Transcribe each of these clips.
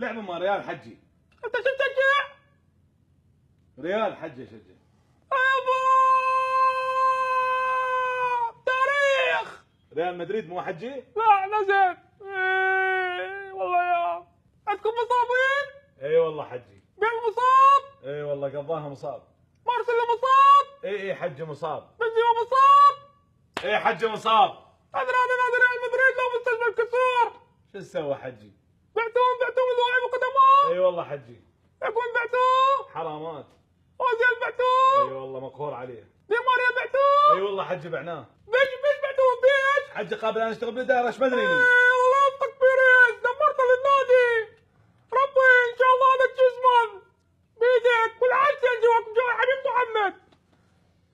لعبه ما ريال حجي. انت شو تشجع؟ ريال حجي شجع. يابا تاريخ. ريال مدريد مو حجي؟ لا نزل. ايه والله يا عندكم مصابين؟ اي والله حجي. بيل مصاب؟ اي والله قضاها مصاب. مارسيلو مصاب؟ اي حجي مصاب. بنزيما مصاب؟ اي حجي مصاب. ادري نادي ريال مدريد لو مستشفى الكسور. شو سوى حجي؟ بعتوه ذوي وقدماء؟ اي والله حجي. يكون بعتوه؟ حرامات. اوزيل بعتوه؟ اي والله مقهور عليه. دي ماريا بعتوه؟ اي والله حجي بعناه. ليش بعتوه بيش؟ حجي قابل انا اشتغل بالاداره ايش مدري لي. الله يوفقك بيريز دمرت للنادي. ربي ان شاء الله لك جزمن بيدك والعكس جواك جوا حبيب محمد.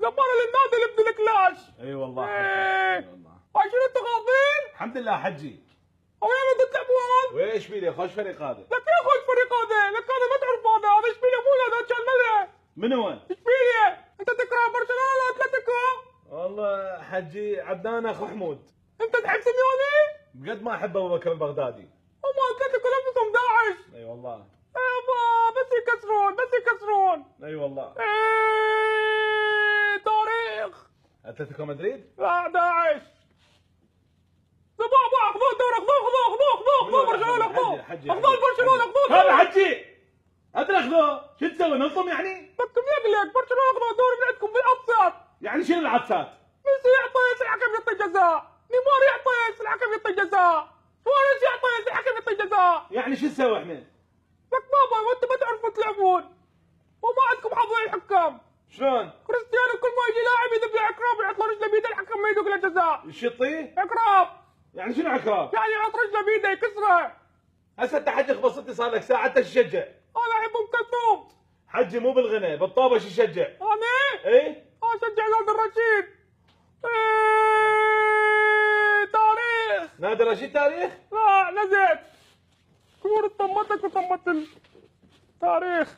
دمر للنادي اللي بدي كلاش. اي والله حجي. ايه اي والله. عايشين انتوا غاضبين؟ الحمد لله حجي. او يا ولد تلعبون؟ وايش بيدي خوش فريق هذا؟ لك يا اخوي الفريق هذا، لك هذا ما تعرف هذا اشبيليا مو هذا كان ملعب. من هو؟ اشبيليا، انت تكره برشلونه ولا اتلتيكو؟ والله حجي عدنان اخو حمود. انت تحب سيميوني؟ بقد ما احب ابو بكر البغدادي. هم اتلتيكو نفسهم داعش. اي والله. يابا بس يكسرون. اي والله. ايه تاريخ. اتلتيكو مدريد؟ لا داعش. بابا خذوه الدوري خذوه برشلونه خذوه برشلونه خذوه. هذا حجي. ادري اخذوه، شو تسوي نظم يعني؟ بدكم يقلق برشلونه خذوه الدوري من عندكم بالابسط. يعني شنو العدسات؟ ميسي يعطيس الحكم يعطي جزاء، نيمار يعطيس الحكم يعطي جزاء، سواريز يعطيس الحكم يعطي جزاء. يعني شو نسوي احنا؟ لك بابا وانتم ما تعرفوا تلعبون وما عندكم حظ الحكام. شلون؟ كريستيانو كل ما يجي لاعب يدق له عقرب يحط له رجله بيده الحكم ما يدق له جزاء. ايش يعطيه؟ عقرب. يعني شنو عقرب؟ يعني يحط رجله بيده يكسره. هسه انت حجي خبصتني صار لك ساعه انت شو تشجع؟ انا احب ام كلثوم. حجي مو بالغنى بالطابه شو تشجع؟ انا؟ اي؟ اشجع نادي الرشيد. ايه تاريخ. نادي رشيد تاريخ؟ لا نزلت. كورة طمتك وطمت التاريخ.